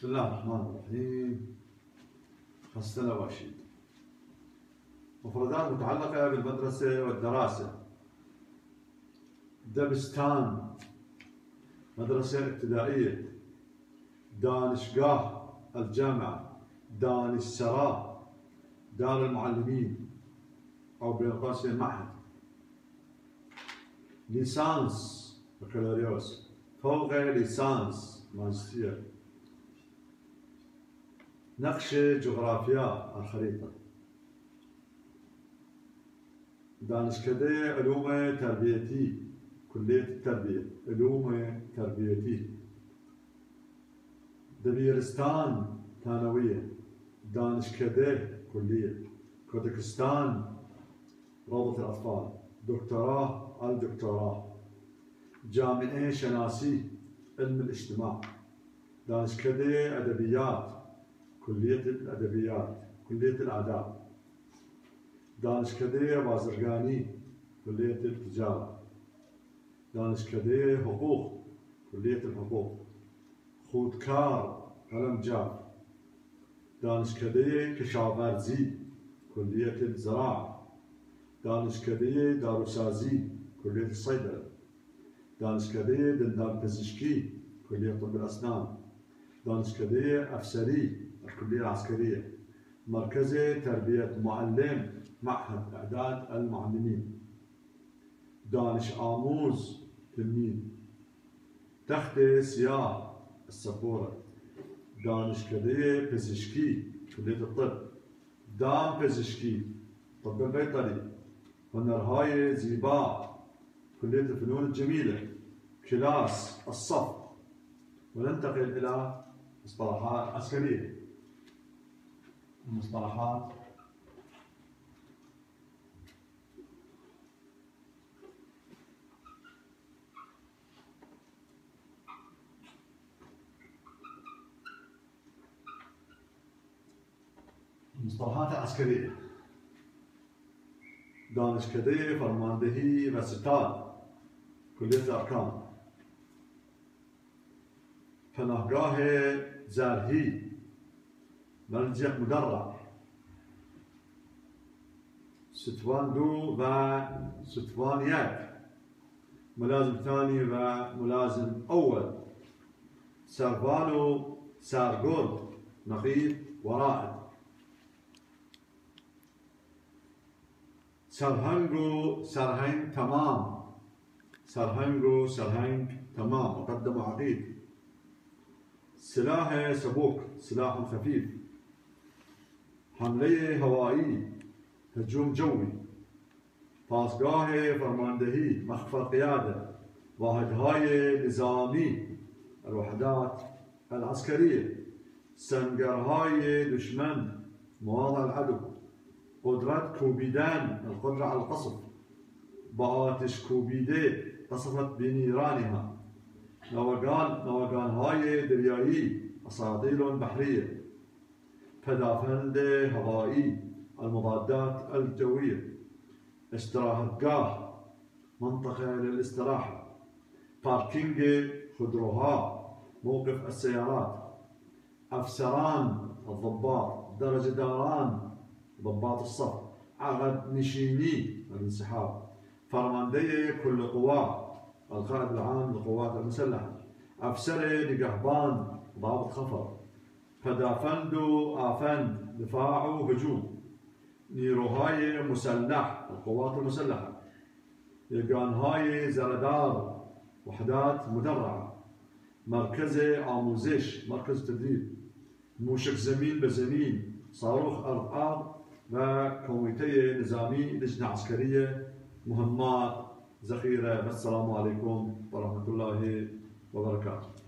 بسم الله الرحمن الرحيم. خصنا رشيد. مفردات متعلقة بالمدرسة والدراسة. دبستان مدرسة ابتدائية. دانشگاه الجامعة. دانشسرا دار المعلمين أو بالقاسم معهد. ليسانس بكالوريوس. فوق ليسانس ماجستير. نقشة جغرافيا الخريطة. دانشكده علوم تربيتي كلية التربية علوم تربيتي. دبيرستان ثانوية. دانشكده كلية. كردستان روضة الأطفال. دكتوراه الدكتوراه. جامعة شناسي علم الاجتماع. دانشكده أدبيات كلية الأدبيات كلية الآداب. دانشكده بازرگانی كلية التجارة. دانشكده حقوق كلية الحقوق. خودکار قلمجاف. دانشكده کشاورزی كلية الزراعة. دانشكده داروسازی كلية الصيدلة. دانشكده دندان پزشکی كلية طب الأسنان. دانشكده أفسري الكلية العسكرية. مركز تربية معلم معهد إعداد المعلمين. دانش آموز تلميذ. تخت سياح السبورة. دانشكده پزشکی كلية الطب. دام پزشکی طب البيطري. هنرهای زيبا كلية الفنون الجميلة. كلاس الصف. وننتقل إلى مصطلحات عسكرية. المصطلحات العسكرية. دانشكده فرماندهی و ستاد كلية الأركان. پناهگاه زرهی ملجأ مدرع. ستوان دو و ستوان یک ملازم ثاني وملازم أول. سربانو سارجورد نقيب ورائد. سرهنگو سرهنگ تمام. سرهنگو سرهنگ تمام مقدم عقيد. سلاح سبوك سلاح خفيف. حمله هوائي هجوم جوي. پاسگاه فرماندهی مخفر قيادة. واحدهای نظامی الوحدات العسكرية. سنگرهای دشمن مواضع العدو. قدرت کوبیدن القدرة على القصف. بآتش کوبیده قصفت بنيرانها. نوگانهای دریایی أساطيل بحرية. پدافند هوائي المضادات الجوية. استراحتگاه منطقة للاستراحة. باركينج خودروها موقف السيارات. أفسران الضباط. درجة داران ضباط الصف. عقد نشيني الانسحاب. فرماندهی كل قواه القائد العام للقوات المسلحة. أفسري نقهبان ضابط خفر. فدافندو آفند دفاع وهجوم. نيروهاي مسلح القوات المسلحة. يقانهاي زردار وحدات مدرعة. مركز آموزش مركز تدريب. موشك زمين بزمين صاروخ أرض أرض. وكوميتي نظامي لجنة عسكرية مهمات ذخيرة. والسلام عليكم ورحمة الله وبركاته.